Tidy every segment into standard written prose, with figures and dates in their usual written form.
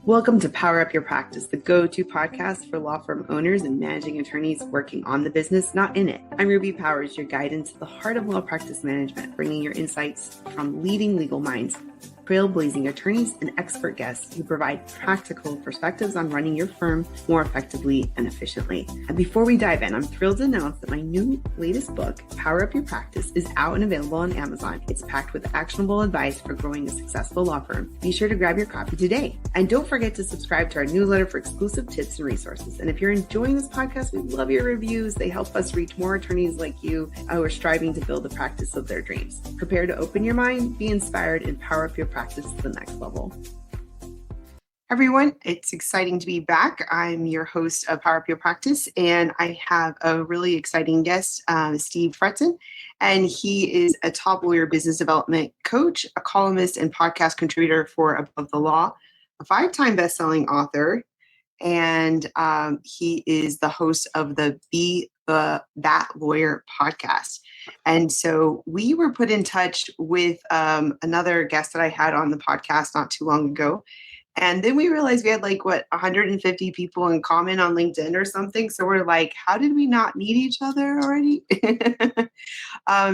Welcome to Power Up Your Practice, the go-to podcast for law firm owners and managing attorneys working on the business, not in it. I'm Ruby Powers, your guide into the heart of law practice management, bringing your insights from leading legal minds, trailblazing attorneys, and expert guests who provide practical perspectives on running your firm more effectively and efficiently. And before we dive in, I'm thrilled to announce that my latest book, Power Up Your Practice, is out and available on Amazon. It's packed with actionable advice for growing a successful law firm. Be sure to grab your copy today. And don't forget to subscribe to our newsletter for exclusive tips and resources. And if you're enjoying this podcast, we love your reviews. They help us reach more attorneys like you who are striving to build the practice of their dreams. Prepare to open your mind, be inspired, and power up your practice to the next level. Everyone, it's exciting to be back. I'm your host of Power Up Your Practice, and I have a really exciting guest, Steve Fretzin, and he is a top lawyer business development coach, a columnist, and podcast contributor for Above the Law, a 5-time bestselling author, and he is the host of the Be That Lawyer podcast. And so we were put in touch with another guest that I had on the podcast not too long ago. And then we realized we had 150 people in common on LinkedIn or something. So we're like, how did we not meet each other already?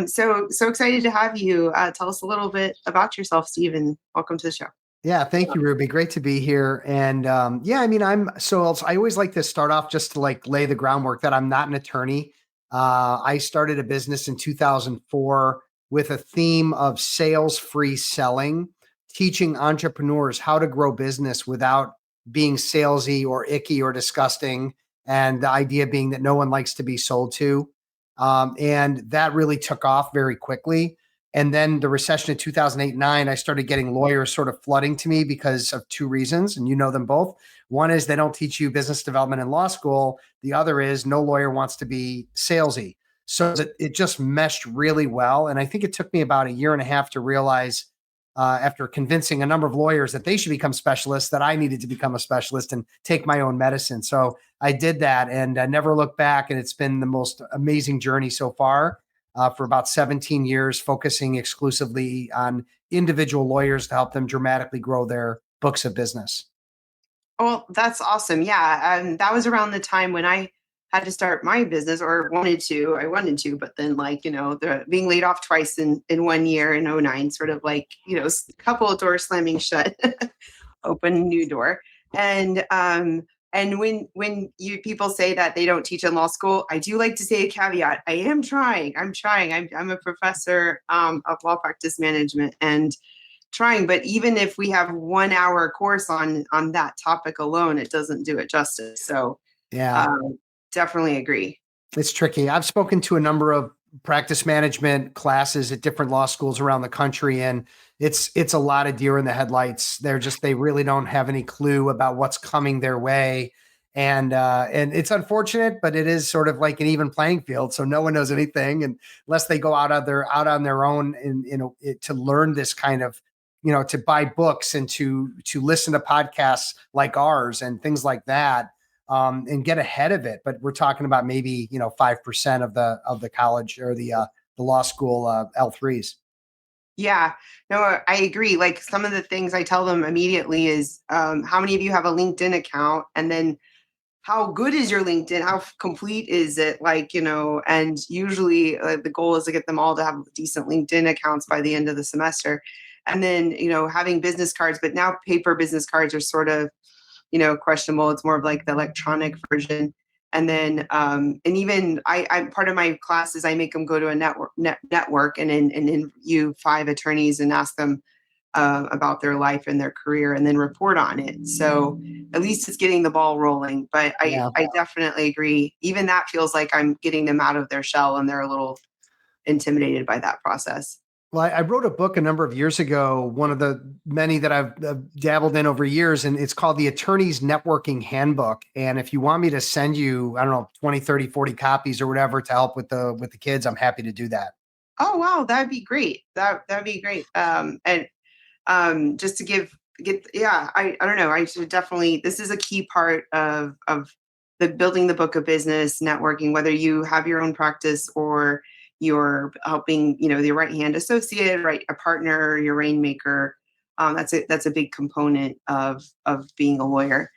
So excited to have you. Tell us a little bit about yourself, Steve, and welcome to the show. Yeah, thank you, Ruby. Great to be here. And I always like to start off just to lay the groundwork that I'm not an attorney. I started a business in 2004 with a theme of sales-free selling, teaching entrepreneurs how to grow business without being salesy or icky or disgusting. And the idea being that no one likes to be sold to. And that really took off very quickly. And then the recession of 2008-9, I started getting lawyers sort of flooding to me because of two reasons, and you know them both. One is they don't teach you business development in law school. The other is no lawyer wants to be salesy. So it just meshed really well. And I think it took me about a year and a half to realize, after convincing a number of lawyers that they should become specialists, that I needed to become a specialist and take my own medicine. So I did that, and I never looked back. And it's been the most amazing journey so far. For about 17 years, focusing exclusively on individual lawyers to help them dramatically grow their books of business. Oh, that's awesome. Yeah. That was around the time when I had to start my business, or wanted to, but then the being laid off twice in 1 year in 2009, sort of a couple of doors slamming shut, open new door. And when people say that they don't teach in law school, I do like to say a caveat. I am trying. I'm a professor of law practice management and trying. But even if we have 1 hour course on that topic alone, it doesn't do it justice. So yeah, definitely agree. It's tricky. I've spoken to a number of practice management classes at different law schools around the country, and it's a lot of deer in the headlights. They really don't have any clue about what's coming their way. And it's unfortunate, but it is sort of like an even playing field. So no one knows anything, and unless they go out on their own and to learn this kind of, to buy books and to listen to podcasts like ours and things like that. And get ahead of it. But we're talking about maybe 5% of the college or the law school L3s. Yeah, no, I agree. Like, some of the things I tell them immediately is, how many of you have a LinkedIn account? And then how good is your LinkedIn? How complete is it? And usually the goal is to get them all to have decent LinkedIn accounts by the end of the semester. And then, having business cards, but now paper business cards are sort of, questionable. It's more of like the electronic version. And then, and even I'm part of my classes, I make them go to a network and interview 5 attorneys and ask them about their life and their career, and then report on it. So at least it's getting the ball rolling. But I definitely agree. Even that feels like I'm getting them out of their shell, and they're a little intimidated by that process. Well, I wrote a book a number of years ago, one of the many that I've dabbled in over years, and it's called The Attorney's Networking Handbook. And if you want me to send you, 20, 30, 40 copies or whatever to help with the kids, I'm happy to do that. Oh, wow. That'd be great. That'd be great. Just to I don't know. I should definitely, this is a key part of the building the book of business, networking, whether you have your own practice or you're helping, the right hand associate, right, a partner, your rainmaker. That's a big component of being a lawyer.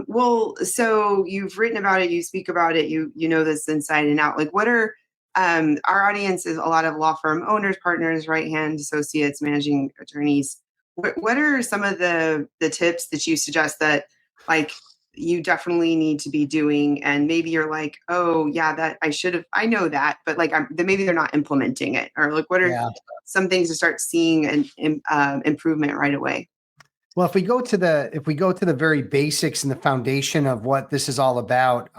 Well, so you've written about it, you speak about it, you know this inside and out. Like, what are our audience is a lot of law firm owners, partners, right hand associates, managing attorneys. What are some of the tips that you suggest that like you definitely need to be doing? And maybe you're like, oh yeah, that I should have, I know that, but like maybe they're not implementing it, or like what are Yeah. some things to start seeing an improvement right away? Well, if we go to the very basics and the foundation of what this is all about,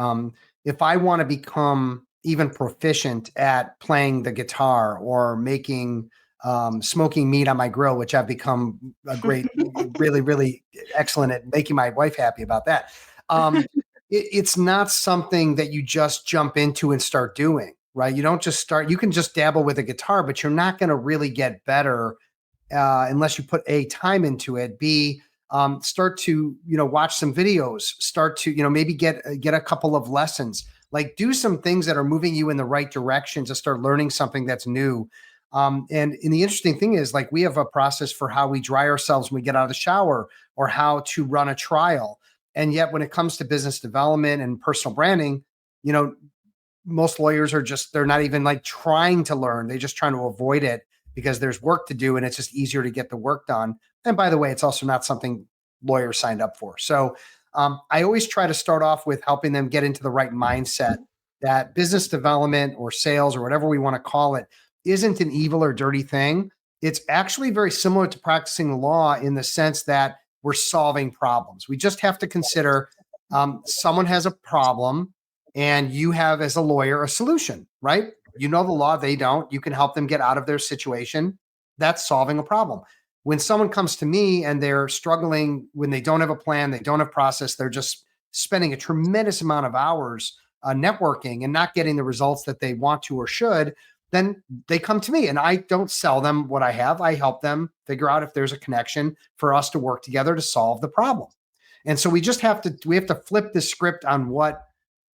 if I want to become even proficient at playing the guitar or making smoking meat on my grill, which I've become a great, really, really excellent at making my wife happy about that. It's not something that you just jump into and start doing, right? You don't just start. You can just dabble with a guitar, but you're not going to really get better unless you put A, time into it, B, start to, watch some videos, start to, maybe get a couple of lessons, like do some things that are moving you in the right direction to start learning something that's new. And the interesting thing is, like, we have a process for how we dry ourselves when we get out of the shower, or how to run a trial. And yet when it comes to business development and personal branding, you know, most lawyers are just, they're not even like trying to learn. They're just trying to avoid it because there's work to do and it's just easier to get the work done. And by the way, it's also not something lawyers signed up for. So I always try to start off with helping them get into the right mindset that business development or sales or whatever we want to call it isn't an evil or dirty thing. It's actually very similar to practicing law in the sense that we're solving problems. We just have to consider someone has a problem and you have, as a lawyer, a solution, right? You know the law, they don't. You can help them get out of their situation. That's solving a problem. When someone comes to me and they're struggling, when they don't have a plan, they don't have process, they're just spending a tremendous amount of hours networking and not getting the results that they want to or should, then they come to me and I don't sell them what I have. I help them figure out if there's a connection for us to work together to solve the problem. And so we have to flip the script on what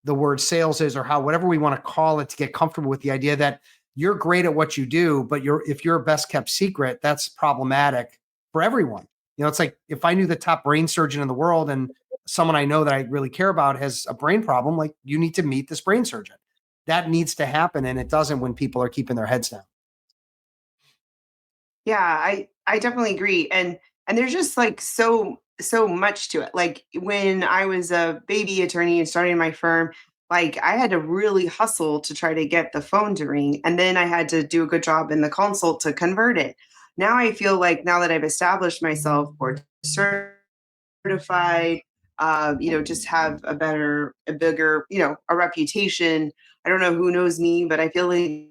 the word sales is, or how, whatever we want to call it, to get comfortable with the idea that you're great at what you do, but if you're a best kept secret, that's problematic for everyone. It's like if I knew the top brain surgeon in the world and someone I know that I really care about has a brain problem, like, you need to meet this brain surgeon. That needs to happen. And it doesn't when people are keeping their heads down. Yeah, I definitely agree. And there's just like so much to it. Like when I was a baby attorney and starting my firm, like I had to really hustle to try to get the phone to ring, and then I had to do a good job in the consult to convert it. Now I feel like, now that I've established myself or certified, just have a bigger, a reputation. I don't know who knows me, but I feel like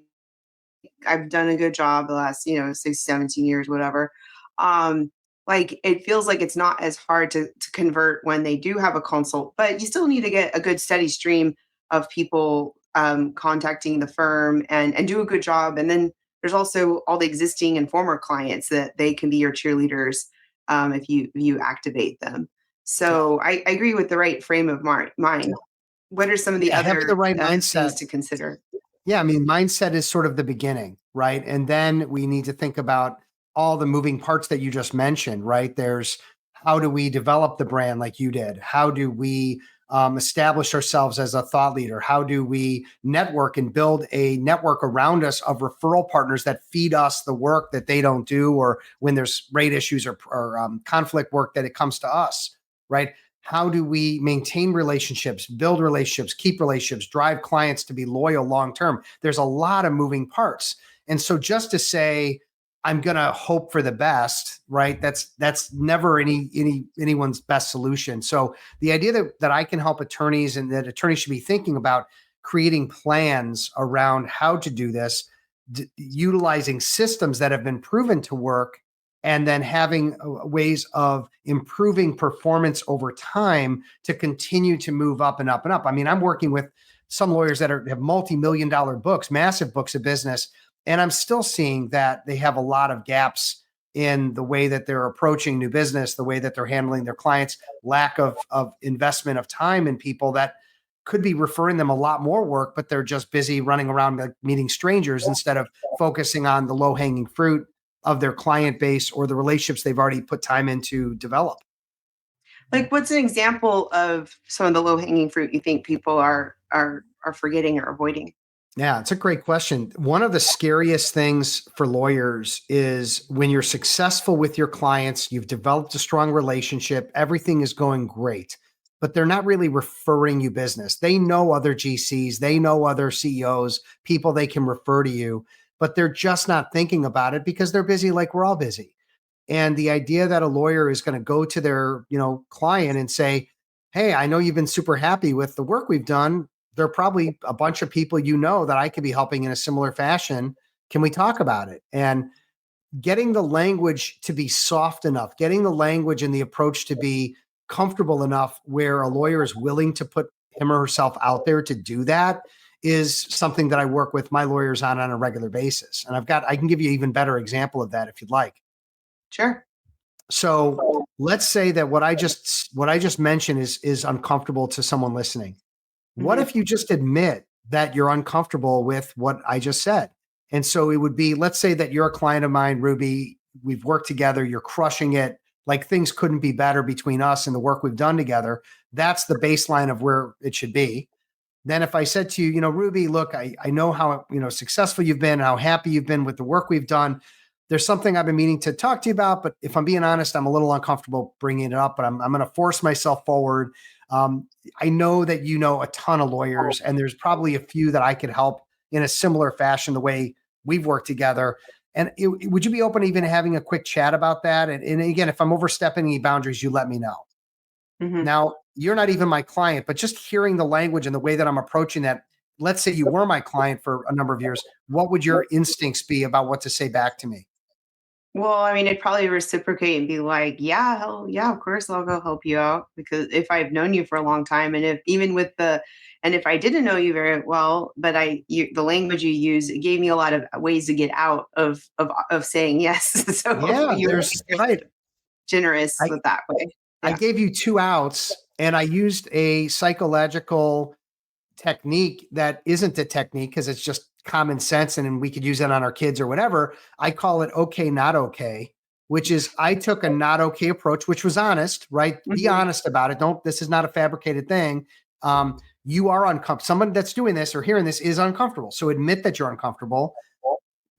I've done a good job the last, 6, 17 years, whatever. Like it feels like it's not as hard to convert when they do have a consult, but you still need to get a good steady stream of people contacting the firm and do a good job. And then there's also all the existing and former clients that they can be your cheerleaders if you activate them. Yeah. So I agree with the right frame of mind. What are some of the Yeah, having the other right mindset. things to consider? Yeah, I mean, mindset is sort of the beginning, right? And then we need to think about all the moving parts that you just mentioned, right? There's, how do we develop the brand like you did? How do we establish ourselves as a thought leader? How do we network and build a network around us of referral partners that feed us the work that they don't do, or when there's rate issues or conflict work, that it comes to us, right? How do we maintain relationships, build relationships, keep relationships, drive clients to be loyal long term? There's a lot of moving parts. And so just to say, I'm going to hope for the best, right? That's never anyone's best solution. So the idea that I can help attorneys, and that attorneys should be thinking about creating plans around how to do this, utilizing systems that have been proven to work, and then having ways of improving performance over time to continue to move up and up and up. I mean, I'm working with some lawyers that have multi-million dollar books, massive books of business, and I'm still seeing that they have a lot of gaps in the way that they're approaching new business, the way that they're handling their clients, lack of investment of time in people that could be referring them a lot more work, but they're just busy running around like meeting strangers instead of focusing on the low-hanging fruit of their client base or the relationships they've already put time into develop. Like, what's an example of some of the low hanging fruit you think people are forgetting or avoiding? Yeah, it's a great question. One of the scariest things for lawyers is when you're successful with your clients, you've developed a strong relationship, everything is going great, but they're not really referring you business. They know other GCs, they know other CEOs, people they can refer to you, but they're just not thinking about it because they're busy like we're all busy. And the idea that a lawyer is going to go to their, client and say, "Hey, I know you've been super happy with the work we've done. There are probably a bunch of people that I could be helping in a similar fashion. Can we talk about it?" And getting the language to be soft enough, getting the language and the approach to be comfortable enough where a lawyer is willing to put him or herself out there to do that is something that I work with my lawyers on a regular basis. And I can give you an even better example of that if you'd like. Sure. So let's say that what I just mentioned is uncomfortable to someone listening. What Mhm. if you just admit that you're uncomfortable with what I just said? And so it would be, let's say that you're a client of mine, Ruby. We've worked together. You're crushing it. Like things couldn't be better between us and the work we've done together. That's the baseline of where it should be. Then if I said to you, Ruby, look, I know how, successful you've been, how happy you've been with the work we've done. There's something I've been meaning to talk to you about, but if I'm being honest, I'm a little uncomfortable bringing it up, but I'm going to force myself forward. I know that you know a ton of lawyers, and there's probably a few that I could help in a similar fashion, the way we've worked together. And would you be open to even having a quick chat about that? And again, if I'm overstepping any boundaries, you let me know. Mhm. Now, you're not even my client, but just hearing the language and the way that I'm approaching that, let's say you were my client for a number of years, what would your instincts be about what to say back to me? Well, I mean, I'd probably reciprocate and be like, "Yeah, hell yeah, of course I'll go help you out." Because if I've known you for a long time, and if even with the, and if I didn't know you very well, but the language you use, it gave me a lot of ways to get out of saying yes. So Yeah, you're there's right. generous I, with that way. I Yeah. gave you two outs and I used a psychological technique that isn't a technique because it's just common sense and we could use it on our kids or whatever. I call it okay, not okay, which is I took a not okay approach, which was honest, right? Be Mhm. honest about it. This is not a fabricated thing. You are uncomfortable. Someone that's doing this or hearing this is uncomfortable. So admit that you're uncomfortable.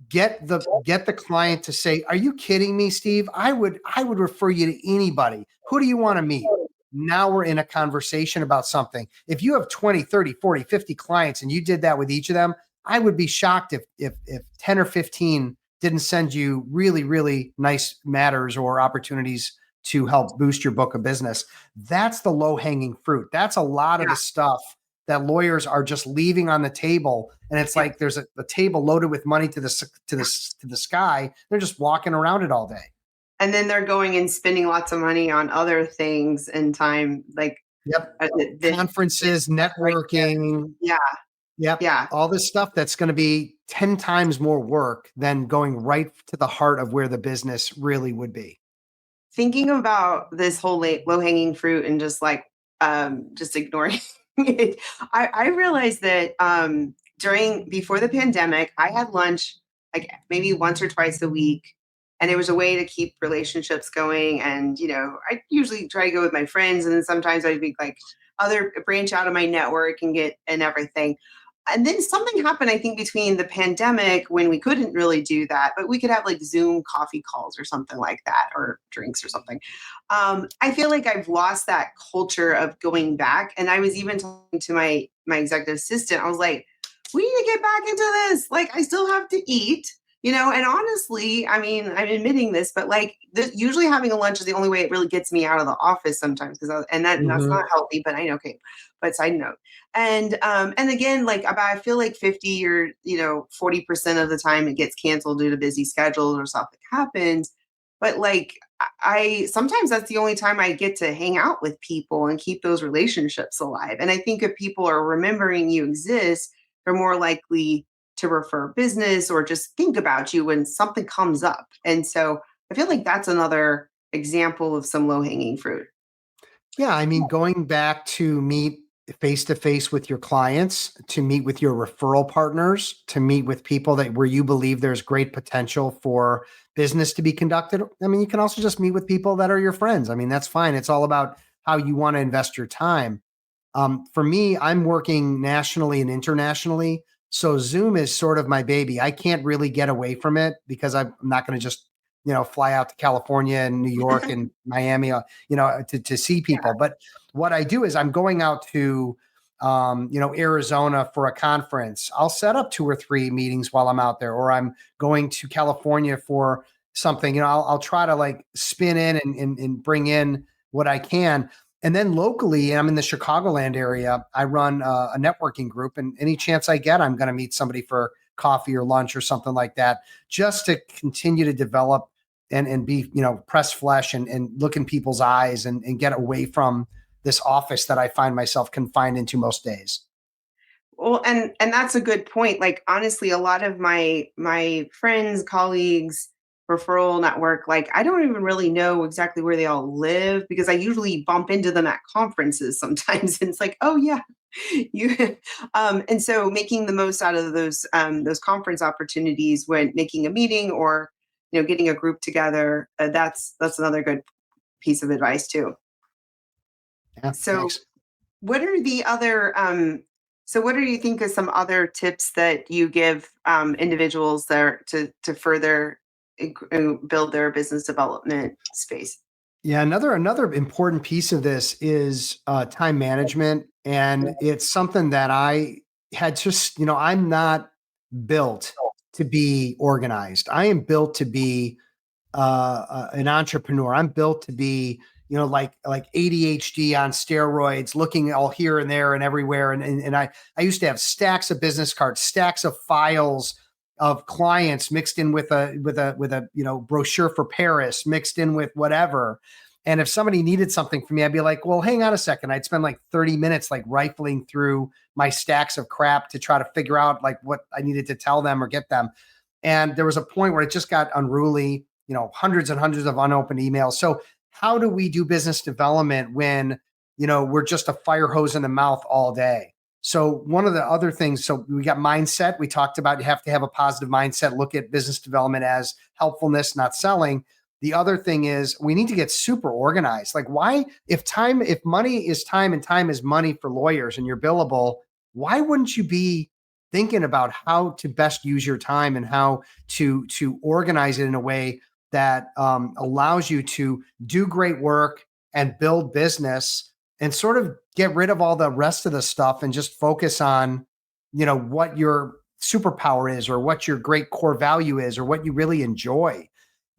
Get the client to say, "Are you kidding me, Steve? I would refer you to anybody. Who do you want to meet?" Now we're in a conversation about something. If you have 20, 30, 40, 50 clients and you did that with each of them, I would be shocked if 10 or 15 didn't send you really, really nice matters or opportunities to help boost your book of business. That's the low-hanging fruit. That's a lot of Yeah. the stuff that lawyers are just leaving on the table, and it's Yep. like there's a table loaded with money to the sky. They're just walking around it all day. And then they're going and spending lots of money on other things and time, like Yep. this Conferences, stuff right there. networking. Yeah. Yep. Yeah. All this stuff that's going to be 10 times more work than going right to the heart of where the business really would be. Thinking about this whole low hanging fruit and just like just ignoring it, I realized that during before the pandemic, I had lunch like maybe once or twice a week, and it was a way to keep relationships going. And I usually try to go with my friends, and then sometimes I'd be like other branch out of my network and get and everything. And then something happened, I think, between the pandemic when we couldn't really do that, but we could have like Zoom coffee calls or something like that, or drinks or something. I feel like I've lost that culture of going back. And I was even talking to my executive assistant. I was like, we need to get back into this. Like, I still have to eat. And honestly, I mean, I'm admitting this, but like, usually having a lunch is the only way it really gets me out of the office sometimes. And that's not Mhm. healthy, but I know, okay. But side note, and again, like about I feel like 50 or 40% of the time it gets canceled due to busy schedules or stuff that happens. But like I sometimes that's the only time I get to hang out with people and keep those relationships alive. And I think if people are remembering you exist, they're more likely to refer business or just think about you when something comes up. And so I feel like that's another example of some low hanging fruit. Yeah, I mean, going back to meet face to face with your clients, to meet with your referral partners, to meet with people that where you believe there's great potential for business to be conducted. I mean, you can also just meet with people that are your friends. I mean, that's fine. It's all about how you want to invest your time. For me, I'm working nationally and internationally. So Zoom is sort of my baby. I can't really get away from it because I'm not going to just, fly out to California and New York and Miami, to see people. But what I do is I'm going out to, Arizona for a conference. I'll set up 2 or 3 meetings while I'm out there, or I'm going to California for something. I'll try to like spin in and bring in what I can. And then locally, I'm in the Chicagoland area. I run a networking group, and any chance I get, I'm going to meet somebody for coffee or lunch or something like that, just to continue to develop and be, press flesh and look in people's eyes and get away from this office that I find myself confined into most days. Well, and that's a good point. Like honestly, a lot of my friends, colleagues, referral network, like I don't even really know exactly where they all live because I usually bump into them at conferences sometimes. And it's like, oh yeah, you and so making the most out of those conference opportunities when making a meeting or getting a group together, that's another good piece of advice too. Yeah, So thanks. what are the other what do you think of some other tips that you give individuals there to further build their business development space? Yeah, another important piece of this is time management, and it's something that I had just, I'm not built to be organized. I am built to be an entrepreneur. I'm built to be, like ADHD on steroids, looking all here and there and everywhere. And I used to have stacks of business cards, stacks of files of clients mixed in with a brochure for Paris, mixed in with whatever. And if somebody needed something from me, I'd be like, well, hang on a second. I'd spend like 30 minutes like rifling through my stacks of crap to try to figure out like what I needed to tell them or get them. And there was a point where it just got unruly, hundreds and hundreds of unopened emails. So how do we do business development when, we're just a fire hose in the mouth all day? So one of the other things, so we got mindset. We talked about you have to have a positive mindset, look at business development as helpfulness, not selling. The other thing is we need to get super organized. Like why, if money is time and time is money for lawyers and you're billable, why wouldn't you be thinking about how to best use your time and how to organize it in a way that allows you to do great work and build business and sort of get rid of all the rest of the stuff and just focus on, what your superpower is or what your great core value is or what you really enjoy.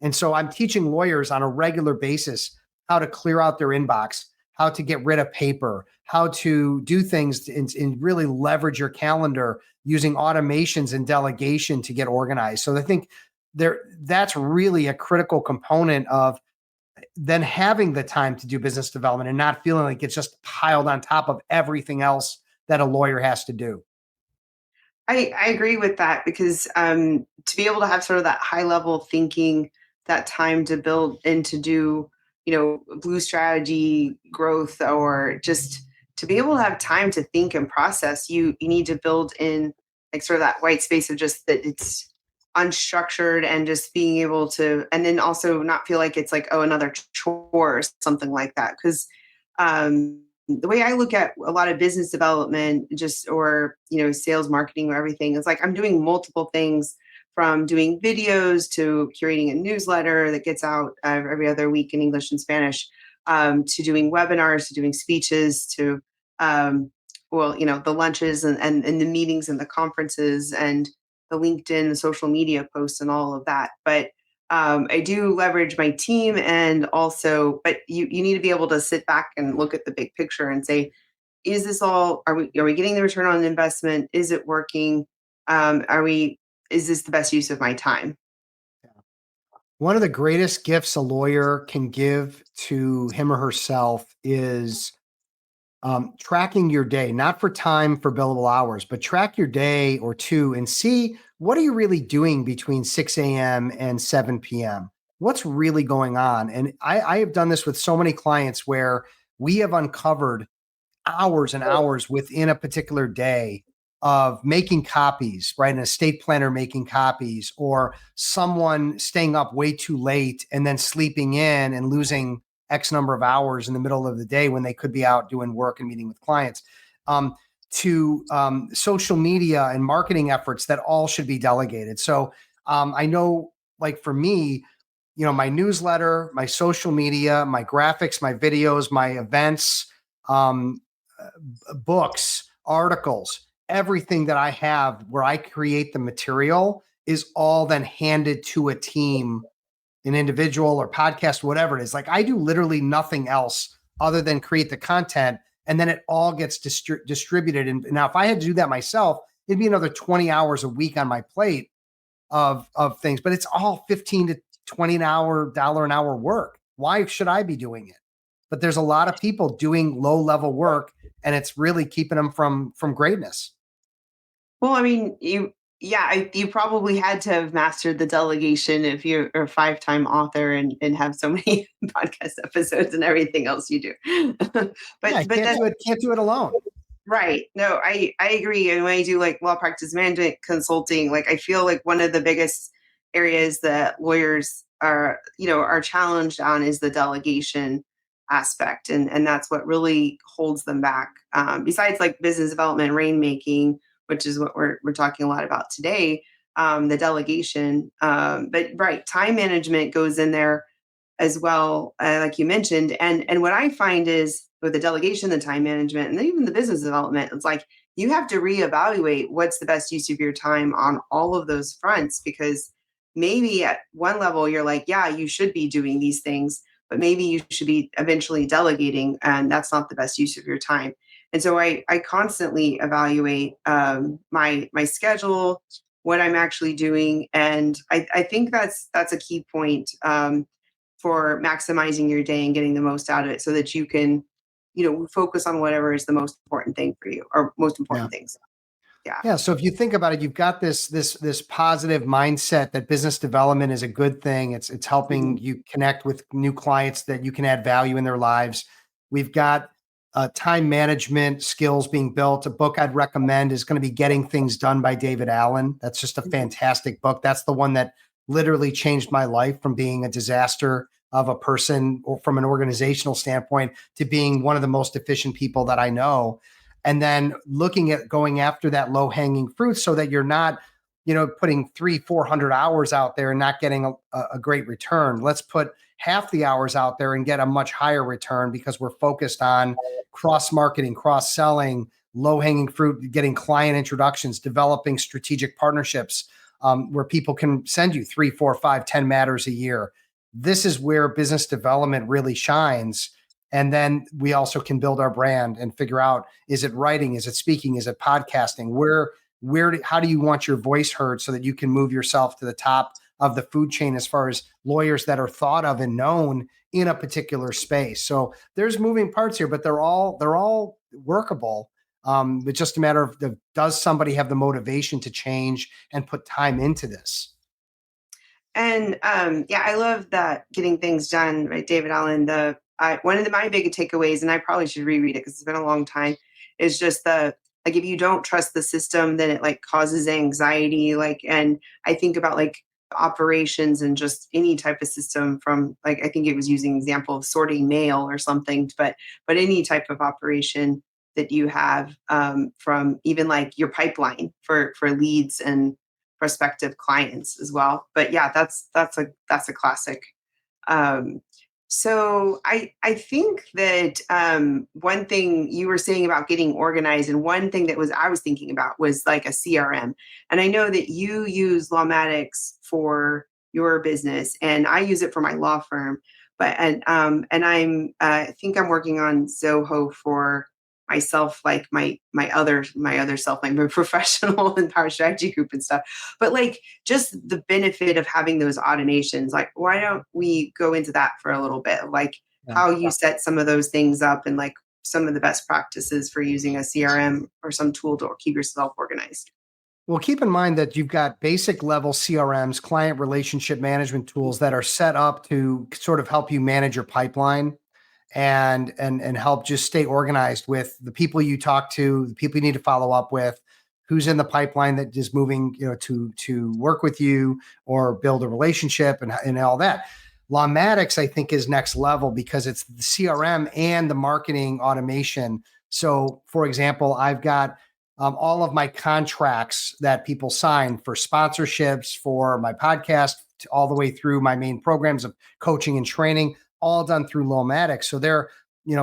And so I'm teaching lawyers on a regular basis how to clear out their inbox, how to get rid of paper, how to do things and really leverage your calendar using automations and delegation to get organized. So I think that's really a critical component of then having the time to do business development and not feeling like it's just piled on top of everything else that a lawyer has to do. I agree with that because to be able to have sort of that high level thinking, that time to build and to do, blue strategy growth, or just to be able to have time to think and process, you need to build in like sort of that white space of just that it's unstructured and just being able to, and then also not feel like it's like, oh, another chore or something like that. Because the way I look at a lot of business development, just or sales, marketing, or everything, is like I'm doing multiple things, from doing videos to curating a newsletter that gets out every other week in English and Spanish, to doing webinars, to doing speeches, to the lunches and the meetings and the conferences and the LinkedIn, the social media posts and all of that. But I do leverage my team, and also, but you need to be able to sit back and look at the big picture and say, is this all, are we getting the return on investment? Is it working? Is this the best use of my time? One of the greatest gifts a lawyer can give to him or herself is tracking your day, not for time for billable hours, but track your day or two and see what are you really doing between 6 a.m. and 7 p.m. What's really going on? And I have done this with so many clients where we have uncovered hours and hours within a particular day of making copies, right? An estate planner making copies, or someone staying up way too late and then sleeping in and losing X number of hours in the middle of the day when they could be out doing work and meeting with clients, to social media and marketing efforts that all should be delegated. So I know, like for me, my newsletter, my social media, my graphics, my videos, my events, um, books, articles, everything that I have where I create the material is all then handed to a team, an individual or podcast, whatever it is. Like I do literally nothing else other than create the content, and then it all gets distributed. And now if I had to do that myself, it'd be another 20 hours a week on my plate of things, but it's all 15 to 20 an hour, dollar an hour work. Why should I be doing it? But there's a lot of people doing low level work, and it's really keeping them from greatness. Well, I mean, you probably had to have mastered the delegation if you're a five-time author and have so many podcast episodes and everything else you do. but Yeah, I but that's can't do it alone. right. No, I agree. And when I do like law practice management consulting, like I feel like one of the biggest areas that lawyers are challenged on is the delegation aspect. And that's what really holds them back. Besides like business development, rainmaking, which is what we're talking a lot about today, the delegation. But right, time management goes in there as well, like you mentioned. And what I find is with the delegation, the time management, and then even the business development, it's like you have to reevaluate what's the best use of your time on all of those fronts, because maybe at one level you're like, yeah, you should be doing these things, but maybe you should be eventually delegating, and that's not the best use of your time. And so I constantly evaluate my schedule, what I'm actually doing, and I think that's a key point. For maximizing your day and getting the most out of it so that you can, focus on whatever is the most important thing for you or most Yeah. important things. Yeah. Yeah. So if you think about it, you've got this positive mindset that business development is a good thing. It's helping Mhm. you connect with new clients that you can add value in their lives. We've got time management skills being built. A book I'd recommend is going to be Getting Things Done by David Allen. That's just a Mhm. fantastic book. That's the one that literally changed my life from being a disaster of a person or from an organizational standpoint to being one of the most efficient people that I know. And then looking at going after that low hanging fruit so that you're not, putting 300-400 hours out there and not getting a great return. Let's put half the hours out there and get a much higher return because we're focused on cross marketing, cross selling, low hanging fruit, getting client introductions, developing strategic partnerships, where people can send you 3, 4, 5, 10 matters a year. This is where business development really shines. And then we also can build our brand and figure out, is it writing? Is it speaking? Is it podcasting? How do you want your voice heard so that you can move yourself to the top of the food chain as far as lawyers that are thought of and known in a particular space? So there's moving parts here, but they're all workable. It's just a matter of does somebody have the motivation to change and put time into this? And yeah, I love that Getting Things Done by David Allen. One of my big takeaways, and I probably should reread it because it's been a long time, is just the like if you don't trust the system, then it like causes anxiety. Like, and I think about like operations and just any type of system from like I think it was using example of sorting mail or something, but any type of operation that you have, from even like your pipeline for leads and prospective clients as well. But yeah, that's a classic. Um, so I think that one thing you were saying about getting organized, and one thing that was I was thinking about was like a CRM. And I know that you use Lawmatics for your business, and I use it for my law firm. But and I think I'm working on Zoho for myself, like my other self, like my professional and power strategy group and stuff. But like just the benefit of having those automations, like why don't we go into that for a little bit, like Yeah. how you set some of those things up and like some of the best practices for using a CRM or some tool to keep yourself organized. Well, keep in mind that you've got basic level CRMs, client relationship management tools that are set up to sort of help you manage your pipeline. and help just stay organized with the people you talk to, the people you need to follow up with, who's in the pipeline that is moving, to work with you or build a relationship and all that. Lawmatics, I think, is next level because it's the CRM and the marketing automation. So, for example, I've got all of my contracts that people sign for sponsorships for my podcast, all the way through my main programs of coaching and training, all done through Lawmatics. So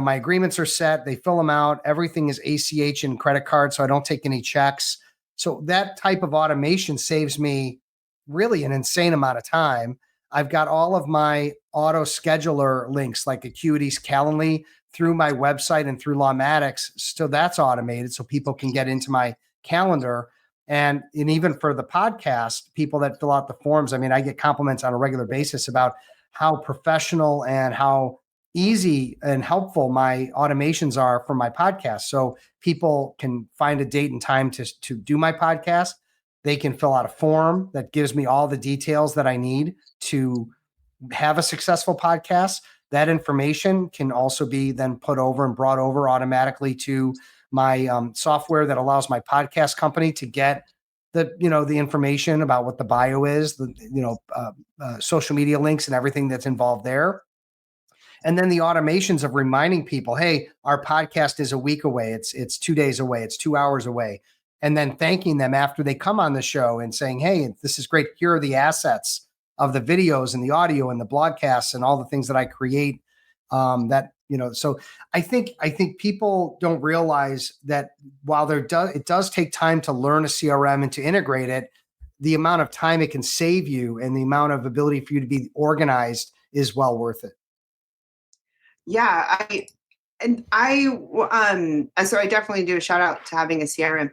my agreements are set. They fill them out. Everything is ACH and credit card, so I don't take any checks. So that type of automation saves me really an insane amount of time. I've got all of my auto scheduler links like Acuity's Calendly through my website and through Lawmatics. So that's automated so people can get into my calendar. And even for the podcast, people that fill out the forms, I mean, I get compliments on a regular basis about how professional and how easy and helpful my automations are for my podcast. So people can find a date and time to do my podcast. They can fill out a form that gives me all the details that I need to have a successful podcast. That information can also be then put over and brought over automatically to my software that allows my podcast company to get the information about what the bio is, social media links and everything that's involved there. And then the automations of reminding people, hey, our podcast is a week away. It's 2 days away. It's 2 hours away. And then thanking them after they come on the show and saying, hey, this is great. Here are the assets of the videos and the audio and the broadcasts and all the things that I create. So I think people don't realize that while it does take time to learn a CRM and to integrate it, the amount of time it can save you and the amount of ability for you to be organized is well worth it. Yeah, so I definitely do a shout out to having a CRM.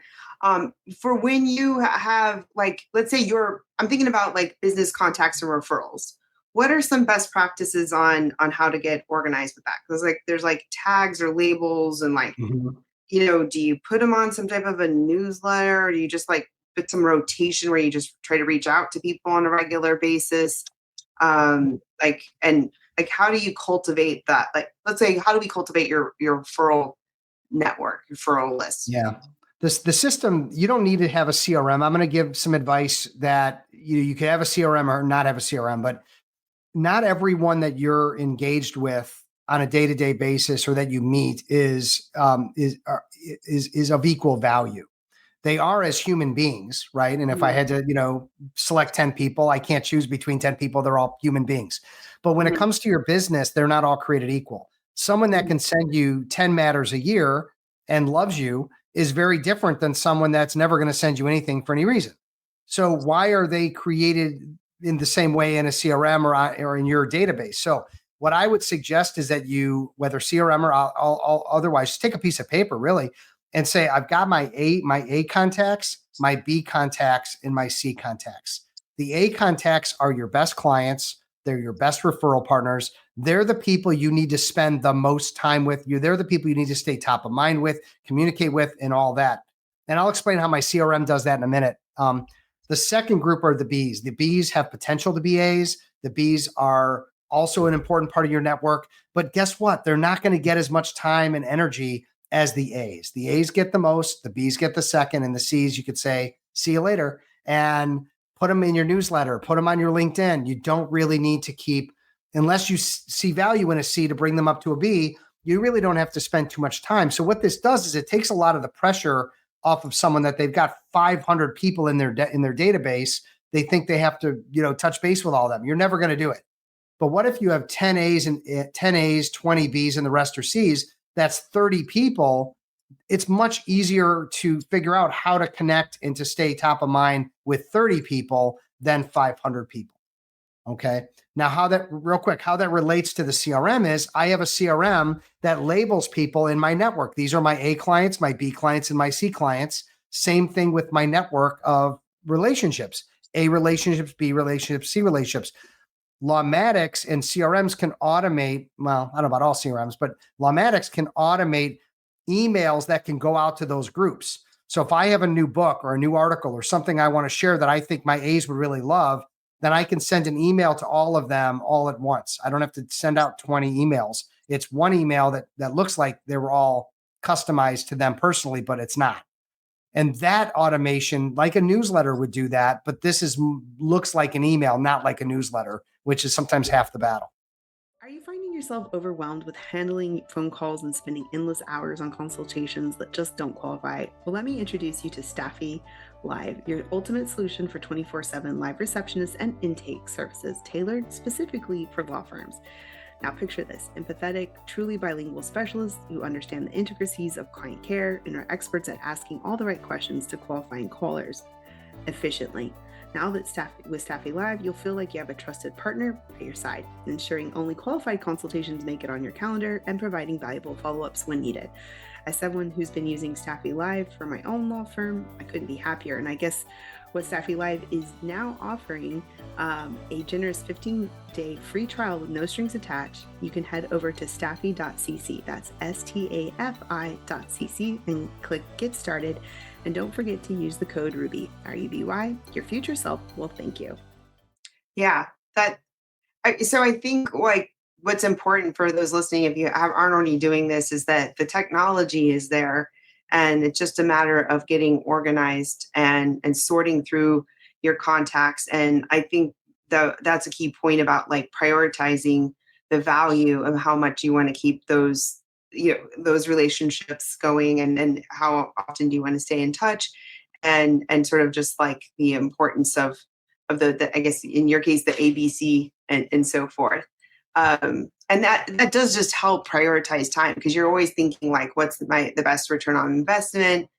For when you have, like, let's say I'm thinking about like business contacts and referrals. What are some best practices on how to get organized with that? Because there's like tags or labels and like, do you put them on some type of a newsletter, or do you just like put some rotation where you just try to reach out to people on a regular basis? How do you cultivate that? Like, let's say, how do we cultivate your referral network, referral list? Yeah. The system, you don't need to have a CRM. I'm going to give some advice that you can have a CRM or not have a CRM, but not everyone that you're engaged with on a day-to-day basis or that you meet is of equal value. They are as human beings, right? And if I had to, select 10 people, I can't choose between 10 people. They're all human beings. But when it comes to your business, they're not all created equal. Someone that can send you 10 matters a year and loves you is very different than someone that's never going to send you anything for any reason. So why are they created in the same way in a CRM or in your database? So what I would suggest is that you, whether CRM or otherwise, just take a piece of paper really and say, I've got my A contacts, my B contacts, and my C contacts. The A contacts are your best clients. They're your best referral partners. They're the people you need to spend the most time with. They're the people you need to stay top of mind with, communicate with, and all that. And I'll explain how my CRM does that in a minute. The second group are the Bs. The Bs have potential to be As. The Bs are also an important part of your network. But guess what? They're not going to get as much time and energy as the As. The As get the most, the Bs get the second, and the Cs, you could say, see you later. And put them in your newsletter, put them on your LinkedIn. You don't really need to keep, unless you see value in a C to bring them up to a B, you really don't have to spend too much time. So what this does is it takes a lot of the pressure off of someone that they've got 500 people in their database. They think they have to, touch base with all of them. You're never going to do it. But what if you have 10 A's and 10 A's, 20 B's, and the rest are C's? That's 30 people. It's much easier to figure out how to connect and to stay top of mind with 30 people than 500 people. Okay. Now, how that relates to the CRM is I have a CRM that labels people in my network. These are my A clients, my B clients, and my C clients. Same thing with my network of relationships, A relationships, B relationships, C relationships. Lawmatics and CRMs can automate, well, I don't know about all CRMs, but Lawmatics can automate emails that can go out to those groups. So if I have a new book or a new article or something I want to share that I think my A's would really love, then I can send an email to all of them all at once. I don't have to send out 20 emails. It's one email that looks like they were all customized to them personally, but it's not. And that automation, like a newsletter would do that, but looks like an email, not like a newsletter, which is sometimes half the battle. Are you finding yourself overwhelmed with handling phone calls and spending endless hours on consultations that just don't qualify? Well, let me introduce you to Staffy Live, your ultimate solution for 24/7 live receptionist and intake services tailored specifically for law firms. Now picture this: empathetic, truly bilingual specialists who understand the intricacies of client care and are experts at asking all the right questions to qualifying callers efficiently. Now that with Staffy Live, you'll feel like you have a trusted partner by your side, ensuring only qualified consultations make it on your calendar and providing valuable follow-ups when needed. As someone who's been using Staffy Live for my own law firm, I couldn't be happier. And I guess what Staffy Live is now offering, a generous 15-day free trial with no strings attached. You can head over to staffy.cc. That's stafi.cc and click Get Started. And don't forget to use the code RUBY, RUBY. Your future self will thank you. Yeah, so I think like what's important for those listening, if you aren't already doing this, is that the technology is there, and it's just a matter of getting organized and sorting through your contacts. And I think that's a key point about like prioritizing the value of how much you want to keep those those relationships going, and how often do you want to stay in touch, and sort of just like the importance of the I guess in your case the ABC and so forth. And that does just help prioritize time, because you're always thinking like, what's the best return on investment?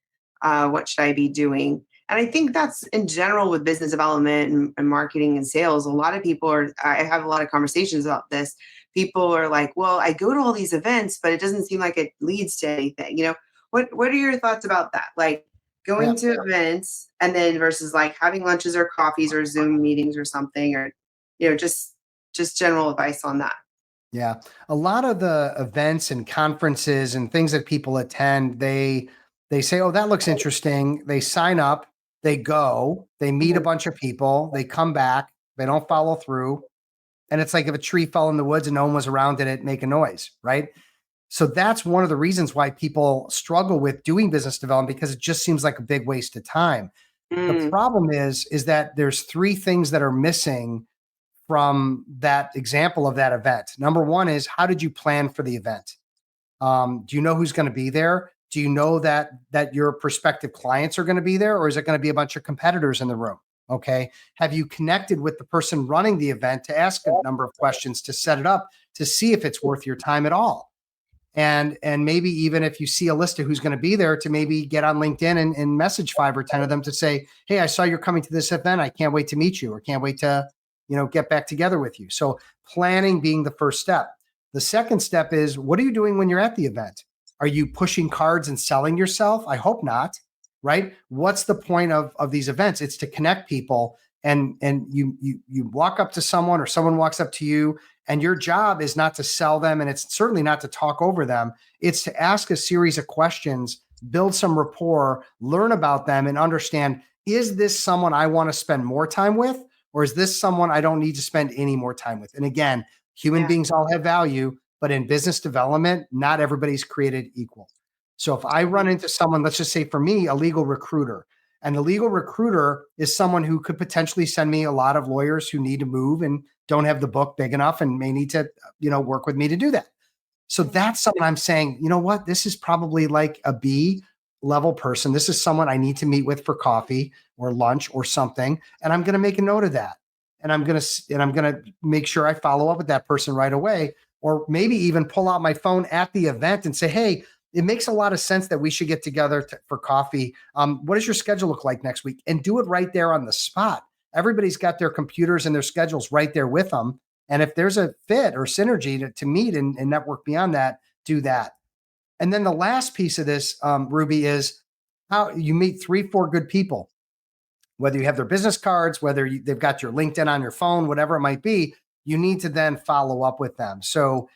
What should I be doing? And I think that's in general with business development and marketing and sales. A lot of people I have a lot of conversations about this. People are like, well, I go to all these events, but it doesn't seem like it leads to anything. What are your thoughts about that? Like going to events and then versus like having lunches or coffees or Zoom meetings or something, or, just general advice on that. Yeah. A lot of the events and conferences and things that people attend, they say, oh, that looks interesting. They sign up, they go, they meet a bunch of people, they come back, they don't follow through. And it's like if a tree fell in the woods and no one was around, did it make a noise, right? So that's one of the reasons why people struggle with doing business development, because it just seems like a big waste of time. The problem is that there's three things that are missing from that example of that event. Number one is, how did you plan for the event? Do you know who's going to be there? Do you know that your prospective clients are going to be there, or is it going to be a bunch of competitors in the room? Okay. Have you connected with the person running the event to ask a number of questions to set it up to see if it's worth your time at all? And maybe even if you see a list of who's going to be there, to maybe get on LinkedIn and message 5 or 10 of them to say, hey, I saw you're coming to this event. I can't wait to meet you, or can't wait to, get back together with you. So planning being the first step. The second step is, what are you doing when you're at the event? Are you pushing cards and selling yourself? I hope not, right? What's the point of these events? It's to connect people, and you walk up to someone, or someone walks up to you, and your job is not to sell them, and it's certainly not to talk over them. It's to ask a series of questions, build some rapport, learn about them, and understand, is this someone I want to spend more time with? Or is this someone I don't need to spend any more time with? And again, human beings all have value, but in business development, not everybody's created equal. So if I run into someone, let's just say for me, a legal recruiter, and the legal recruiter is someone who could potentially send me a lot of lawyers who need to move and don't have the book big enough and may need to, work with me to do that. So that's someone I'm saying, you know what, this is probably like a B level person. This is someone I need to meet with for coffee or lunch or something. And I'm going to make a note of that. And I'm going to make sure I follow up with that person right away, or maybe even pull out my phone at the event and say, hey, it makes a lot of sense that we should get together for coffee. What does your schedule look like next week? And do it right there on the spot. Everybody's got their computers and their schedules right there with them. And if there's a fit or synergy to meet and network beyond that, do that. And then the last piece of this, Ruby, is how you meet 3-4 good people, whether you have their business cards, whether they've got your LinkedIn on your phone, whatever it might be, you need to then follow up with them. So,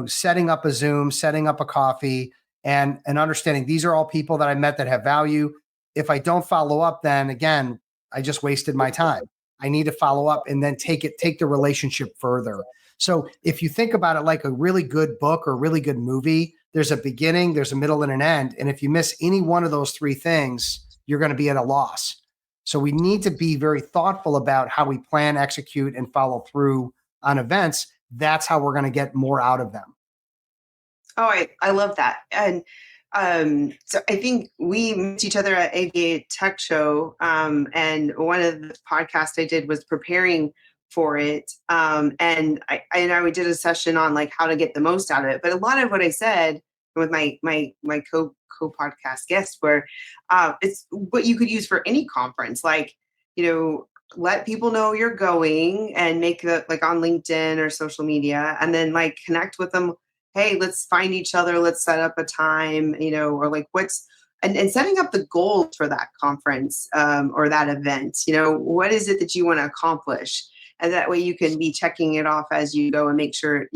setting up a Zoom, setting up a coffee, and understanding these are all people that I met that have value. If I don't follow up, then again, I just wasted my time. I need to follow up and then take the relationship further. So if you think about it like a really good book or really good movie, there's a beginning, there's a middle, and an end. And if you miss any one of those three things, you're going to be at a loss. So we need to be very thoughtful about how we plan, execute, and follow through on events. That's how we're going to get more out of them. Oh, I love that. And so I think we met each other at ABA Tech Show. And one of the podcasts I did was preparing for it. And I did a session on like how to get the most out of it. But a lot of what I said with my co-podcast guests were it's what you could use for any conference, like, let people know you're going and make the like on LinkedIn or social media, and then like connect with them. Hey, let's find each other. Let's set up a time, or like and setting up the goals for that conference or that event. What is it that you want to accomplish? And that way you can be checking it off as you go and make sure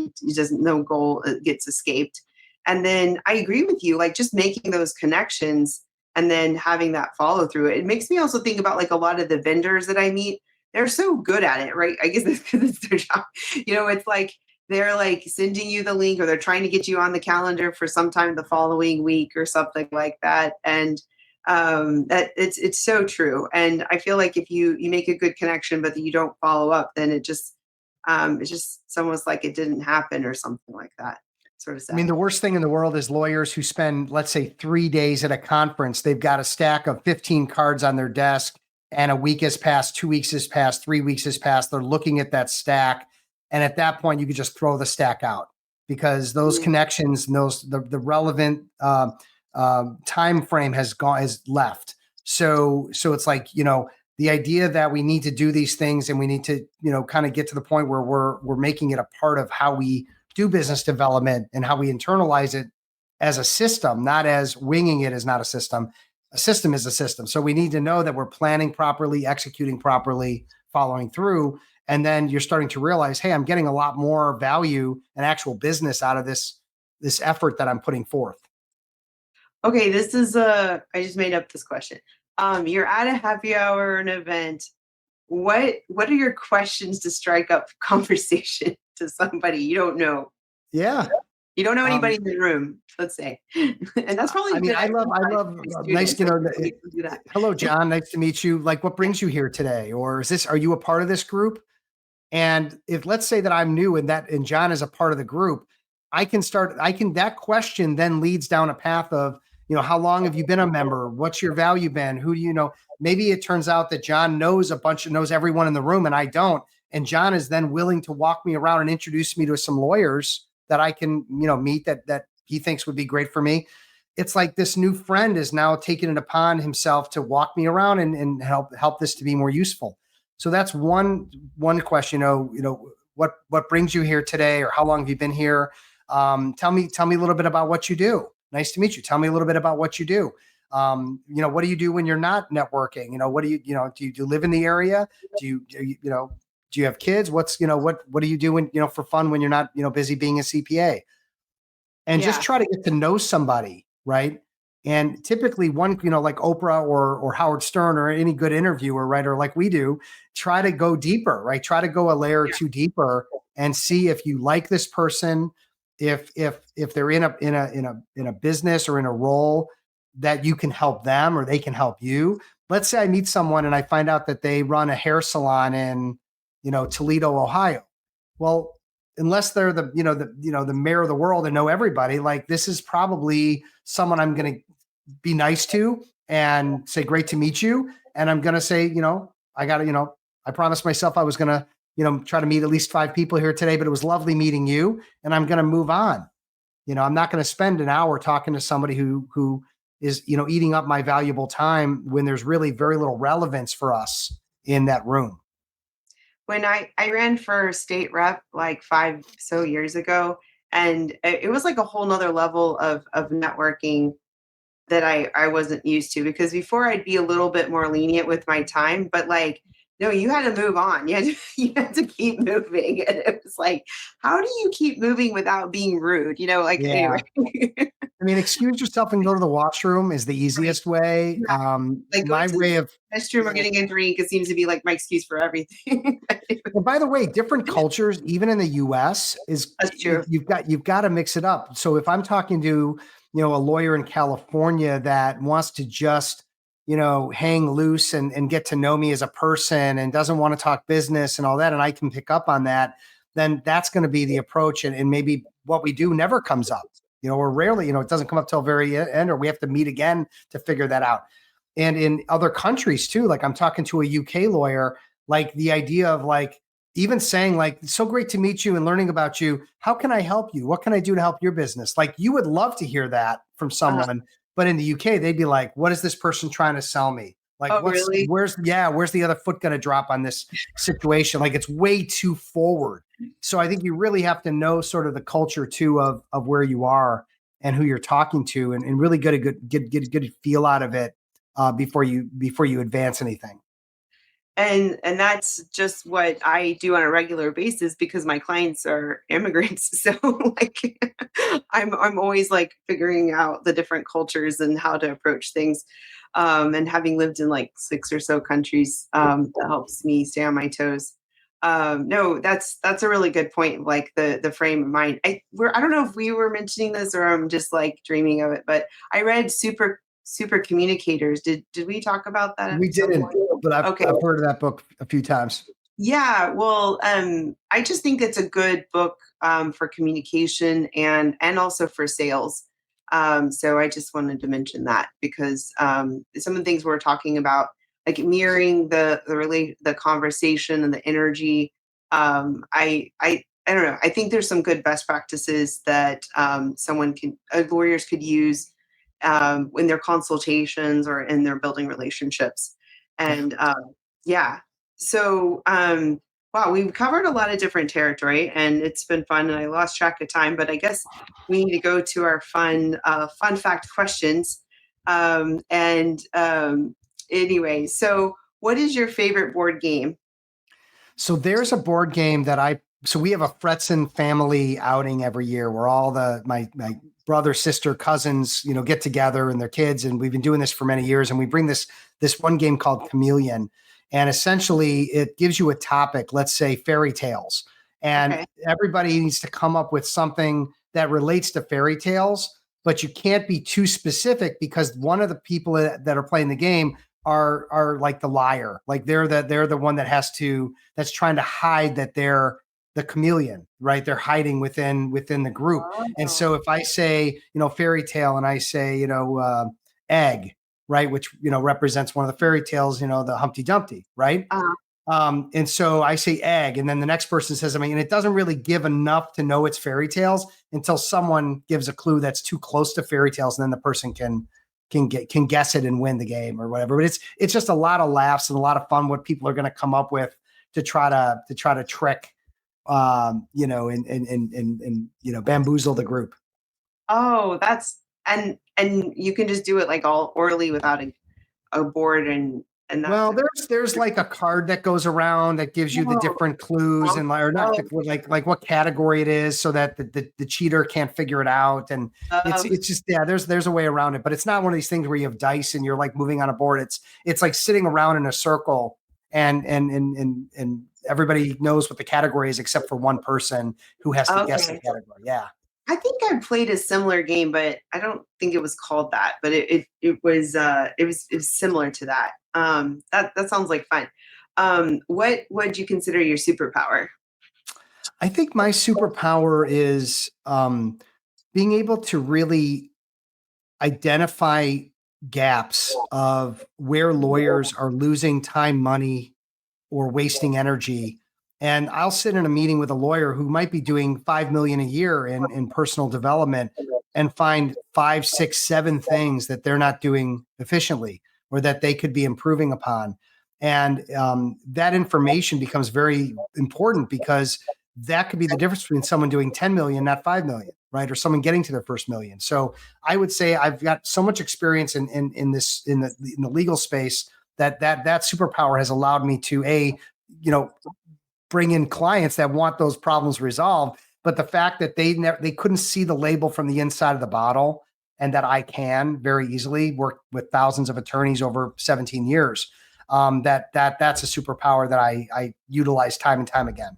no goal gets escaped. And then I agree with you, like just making those connections and then having that follow through. It makes me also think about like a lot of the vendors that I meet. They're so good at it, right? I guess that's because it's their job. It's like they're like sending you the link, or they're trying to get you on the calendar for sometime the following week or something like that. And that it's so true. And I feel like if you make a good connection, but you don't follow up, then it's just almost like it didn't happen or something like that. Sort of sad. I mean, the worst thing in the world is lawyers who spend, let's say, 3 days at a conference. They've got a stack of 15 cards on their desk, and a week has passed, 2 weeks has passed, 3 weeks has passed. They're looking at that stack. And at that point, you could just throw the stack out, because those connections, the relevant time frame has left. So it's like, the idea that we need to do these things, and we need to, kind of get to the point where we're making it a part of how we do business development and how we internalize it as a system, not as winging it is not a system. A system is a system. So we need to know that we're planning properly, executing properly, following through. And then you're starting to realize, hey, I'm getting a lot more value and actual business out of this effort that I'm putting forth. Okay, this is I just made up this question. You're at a happy hour or an event. What are your questions to strike up conversation to somebody you don't know? Yeah. You don't know anybody in the room, let's say. And that's probably I love nice, hello, John. Nice to meet you. Like, what brings you here today? Or are you a part of this group? And if, let's say that I'm new and John is a part of the group, that question then leads down a path of, how long have you been a member? What's your value been? Who do you know? Maybe it turns out that John knows everyone in the room and I don't. And John is then willing to walk me around and introduce me to some lawyers that I can, meet that he thinks would be great for me. It's like this new friend is now taking it upon himself to walk me around and help this to be more useful. So that's one question, what brings you here today, or how long have you been here? Tell me a little bit about what you do. Nice to meet you. Tell me a little bit about what you do. What do you do when you're not networking? What do you live in the area? Do you have kids? What do you do when, for fun when you're not, busy being a CPA? And just try to get to know somebody, right? And typically one, like Oprah or Howard Stern or any good interviewer, right? Or like we do, try to go deeper, right? Try to go a layer or two deeper and see if you like this person, if they're in a business or in a role that you can help them or they can help you. Let's say I meet someone and I find out that they run a hair salon in, Toledo, Ohio. Well, unless they're the mayor of the world and know everybody, like this is probably someone I'm going to be nice to and say, great to meet you. And I'm going to say, I promised myself I was going to, try to meet at least 5 people here today, but it was lovely meeting you, and I'm going to move on. I'm not going to spend an hour talking to somebody who is, eating up my valuable time when there's really very little relevance for us in that room. When I ran for state rep like 5 years ago, and it was like a whole nother level of networking that I wasn't used to, because before I'd be a little bit more lenient with my time, but like No, you had to move on. You had to keep moving. And it was like, how do you keep moving without being rude? Anyway. Yeah. I mean, excuse yourself and go to the washroom is the Right. easiest way. Yeah. Like going My to way of, the restroom or yeah. getting a drink, it seems to be like my excuse for everything. And by the way, different cultures, even in the US, That's true. you've got to mix it up. So if I'm talking to, a lawyer in California that wants to just, hang loose and get to know me as a person and doesn't want to talk business and all that, and I can pick up on that, then that's going to be the approach. And maybe what we do never comes up, or rarely, it doesn't come up till very end, or we have to meet again to figure that out. And in other countries too, like I'm talking to a UK lawyer, like the idea of like, even saying like, it's so great to meet you and learning about you. How can I help you? What can I do to help your business? Like you would love to hear that from Uh, someone, but in the UK, they'd be like, what is this person trying to sell me? Like oh, really? where's the other foot going to drop on this situation? Like it's way too forward. So I think you really have to know sort of the culture too of where you are and who you're talking to and really get a good feel out of it before you advance anything. And that's just what I do on a regular basis because my clients are immigrants. So like I'm always like figuring out the different cultures and how to approach things. And having lived in like 6 or so countries, that helps me stay on my toes. No, that's a really good point. Like the frame of mind. I don't know if we were mentioning this or I'm just like dreaming of it, but I read Super Communicators. Did we talk about that We at some didn't, point? but Okay. I've heard of that book a few times. Yeah, well, I just think it's a good book for communication and also for sales. So I just wanted to mention that because some of the things we're talking about, like mirroring the conversation and the energy. I don't know. I think there's some good best practices that lawyers could use in their consultations or in their building relationships. And yeah, so, wow, we've covered a lot of different territory, and it's been fun. And I lost track of time, but I guess we need to go to our fun fact questions. And anyway, so what is your favorite board game? So there's a board game so we have a Fretzin family outing every year where all my brother, sister, cousins, get together and their kids. And we've been doing this for many years. And we bring this one game called Chameleon. And essentially it gives you a topic, let's say fairy tales. And Okay. everybody needs to come up with something that relates to fairy tales, but you can't be too specific because one of the people that are playing the game are like the liar. Like they're the one that's trying to hide that they're the chameleon, right? They're hiding within the group. And Oh, so if I say, fairy tale and I say, egg, right, which, represents one of the fairy tales, the Humpty Dumpty, right? uh, And so I say egg, and then the next person says, and it doesn't really give enough to know it's fairy tales until someone gives a clue that's too close to fairy tales, and then the person can guess it and win the game or whatever. But it's just a lot of laughs and a lot of fun what people are going to come up with to try to trick, and bamboozle the group. oh, and you can just do it like all orally without a board and that's Well, it. there's like a card that goes around that gives you the Oh, different clues and or not oh, like what category it is so that the cheater can't figure it out. And oh, it's just, yeah, there's a way around it, but it's not one of these things where you have dice and you're like moving on a board. It's like sitting around in a circle and everybody knows what the category is except for one person who has to guess the okay. category. Yeah. I think I played a similar game, but I don't think it was called that. But it was similar to that. That sounds like fun. What would you consider your superpower? I think my superpower is being able to really identify gaps of where lawyers are losing time, money, or wasting energy. And I'll sit in a meeting with a lawyer who might be doing 5 million a year in personal development and find five, six, seven things that they're not doing efficiently or that they could be improving upon. And that information becomes very important because that could be the difference between someone doing 10 million, not 5 million, right? Or someone getting to their first million. So I would say I've got so much experience in the legal space that superpower has allowed me to bring in clients that want those problems resolved. But the fact that they couldn't see the label from the inside of the bottle, and that I can very easily work with thousands of attorneys over 17 years. That's a superpower that I utilize time and time again.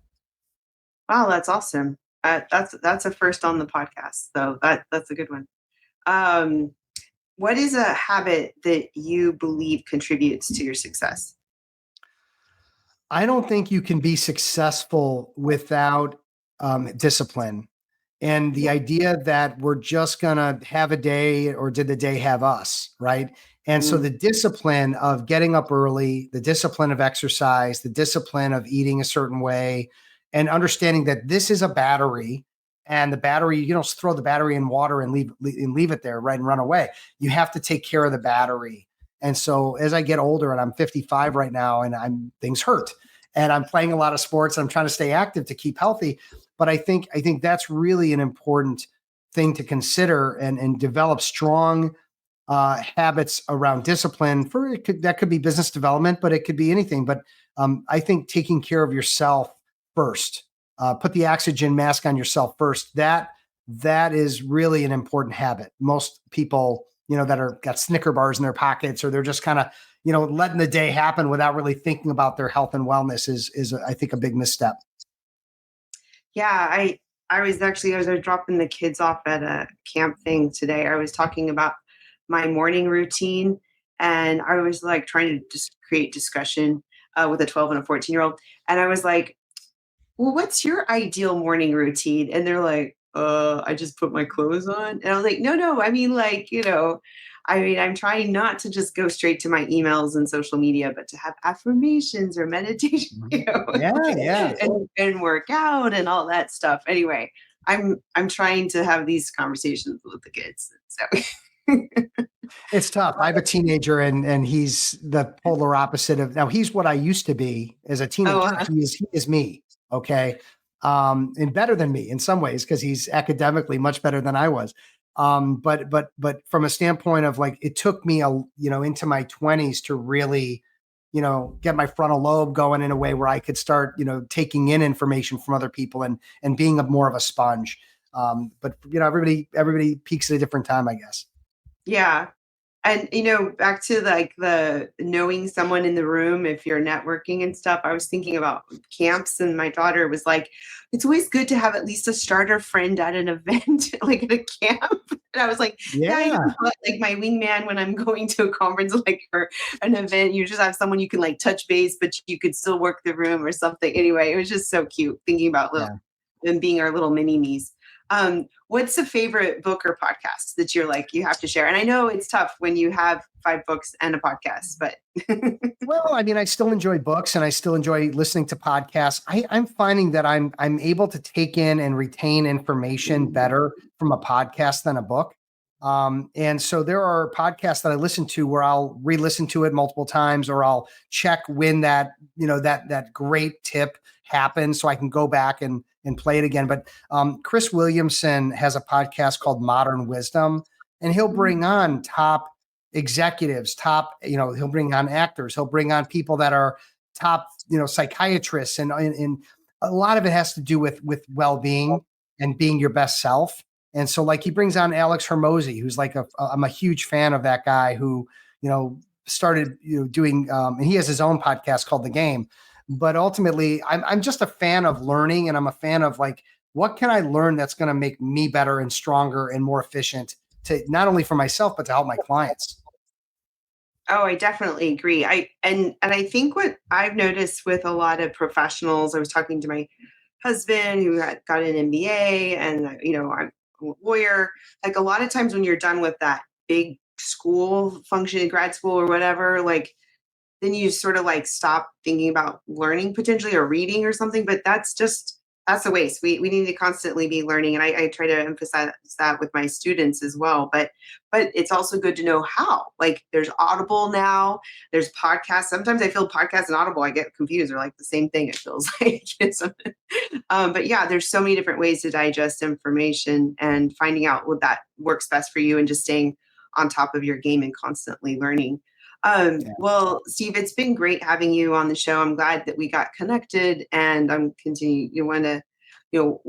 Wow, that's awesome. That's a first on the podcast, so that's a good one. What is a habit that you believe contributes to your success? I don't think you can be successful without discipline. And the idea that we're just going to have a day, or did the day have us, right? And so the discipline of getting up early, the discipline of exercise, the discipline of eating a certain way, and understanding that this is a battery, and the battery, you don't throw the battery in water and leave it there, right, and run away. You have to take care of the battery. And so as I get older, and I'm 55 right now, and things hurt, and I'm playing a lot of sports, I'm trying to stay active to keep healthy. But I think that's really an important thing to consider, and develop strong habits around discipline. That could be business development, but it could be anything. But I think taking care of yourself first, put the oxygen mask on yourself first. That is really an important habit. Most people, that got Snicker bars in their pockets, or they're just kind of, letting the day happen without really thinking about their health and wellness is I think a big misstep. Yeah, I was dropping the kids off at a camp thing today. I was talking about my morning routine, and I was like trying to just create discussion with a 12 and a 14-year-old. And I was like, well, what's your ideal morning routine? And they're like, I just put my clothes on. And I was like, no, I mean, I'm trying not to just go straight to my emails and social media, but to have affirmations or meditation, Yeah. and work out and all that stuff. Anyway, I'm trying to have these conversations with the kids. So it's tough. I have a teenager, and he's the polar opposite of, now he's what I used to be as a teenager. He is me. Okay. And better than me in some ways, because he's academically much better than I was. But from a standpoint of, like, it took me into my 20s to really, get my frontal lobe going in a way where I could start, taking in information from other people, and being more of a sponge. But everybody peaks at a different time, I guess. Yeah. And, back to like the knowing someone in the room, if you're networking and stuff, I was thinking about camps, and my daughter was like, it's always good to have at least a starter friend at an event, like at a camp. And I was like, yeah, like my wingman when I'm going to a conference, like, or an event, you just have someone you can like touch base, but you could still work the room or something. Anyway, it was just so cute thinking about them being our little mini-me's. What's the favorite book or podcast that you're like, you have to share? And I know it's tough when you have 5 books and a podcast, but. Well, I mean, I still enjoy books, and I still enjoy listening to podcasts. I'm finding that I'm able to take in and retain information better from a podcast than a book. And so there are podcasts that I listen to where I'll re-listen to it multiple times, or I'll check when that great tip happened, so I can go back and play it again. But Chris Williamson has a podcast called Modern Wisdom, and he'll bring on top executives, he'll bring on actors, he'll bring on people that are top, psychiatrists, and a lot of it has to do with well-being and being your best self. And so, like, he brings on Alex Hermosi, who's like I'm a huge fan of that guy, who, started, doing, and he has his own podcast called The Game. But ultimately, I'm just a fan of learning, and I'm a fan of, like, what can I learn that's going to make me better and stronger and more efficient, to not only for myself, but to help my clients. Oh, I definitely agree. I think what I've noticed with a lot of professionals, I was talking to my husband who got an MBA, and I'm a lawyer. Like, a lot of times when you're done with that big school function, grad school or whatever, like, then you sort of like stop thinking about learning potentially, or reading or something. But that's a waste. We need to constantly be learning. And I try to emphasize that with my students as well. But it's also good to know how. Like, there's Audible now, there's podcasts. Sometimes I feel podcasts and Audible, I get confused. They're like the same thing, it feels like. But yeah, there's so many different ways to digest information, and finding out what that works best for you, and just staying on top of your game and constantly learning. Yeah. Well, Steve, it's been great having you on the show. I'm glad that we got connected, and I'm continue. You want to,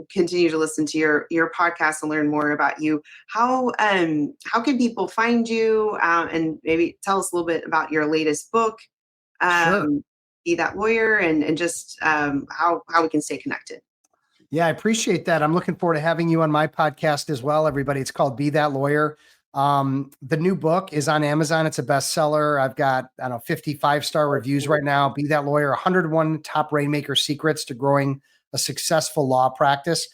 continue to listen to your podcast and learn more about you. How can people find you? And maybe tell us a little bit about your latest book, Sure. Be That Lawyer, and just how we can stay connected. Yeah, I appreciate that. I'm looking forward to having you on my podcast as well, everybody. It's called Be That Lawyer. The new book is on Amazon. It's a bestseller. I've got, 55-star reviews right now. Be That Lawyer, 101 top rainmaker secrets to growing a successful law practice.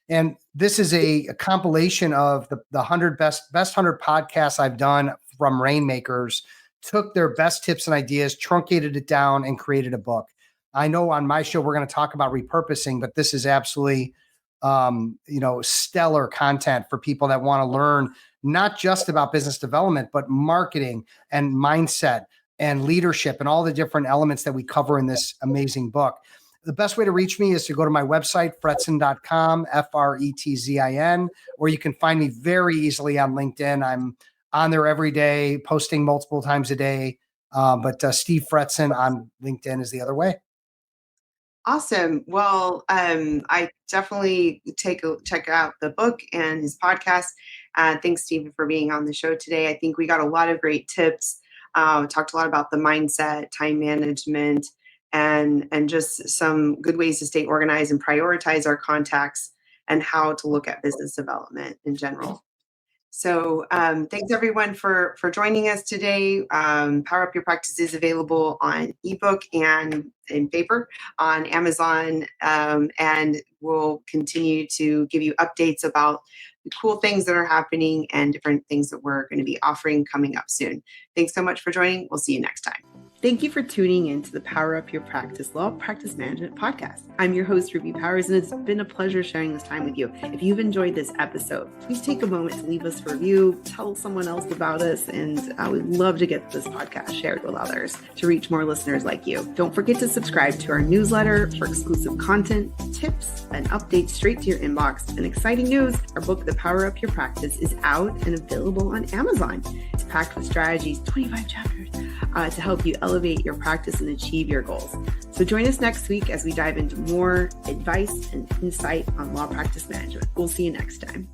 And this is a compilation of the 100 best 100 podcasts I've done from rainmakers, took their best tips and ideas, truncated it down, and created a book. I know on my show, we're going to talk about repurposing, but this is absolutely, stellar content for people that want to learn not just about business development, but marketing and mindset and leadership and all the different elements that we cover in this amazing book. The best way to reach me is to go to my website, fretzin.com, Fretzin, or you can find me very easily on LinkedIn. I'm on there every day, posting multiple times a day. But Steve Fretzin on LinkedIn is the other way. Awesome. Well, I definitely check out the book and his podcast. Thanks, Stephen, for being on the show today. I think we got a lot of great tips. Talked a lot about the mindset, time management, and just some good ways to stay organized and prioritize our contacts and how to look at business development in general. So thanks everyone for joining us today. Power Up Your Practice is available on ebook and in paper on Amazon. And we'll continue to give you updates about the cool things that are happening and different things that we're going to be offering coming up soon. Thanks so much for joining. We'll see you next time. Thank you for tuning in to the Power Up Your Practice Law Practice Management Podcast. I'm your host, Ruby Powers, and it's been a pleasure sharing this time with you. If you've enjoyed this episode, please take a moment to leave us a review, tell someone else about us, and we'd love to get this podcast shared with others to reach more listeners like you. Don't forget to subscribe to our newsletter for exclusive content, tips, and updates straight to your inbox. And exciting news, our book, The Power Up Your Practice, is out and available on Amazon. It's packed with strategies, 25 chapters, to help you elevate your practice and achieve your goals. So join us next week as we dive into more advice and insight on law practice management. We'll see you next time.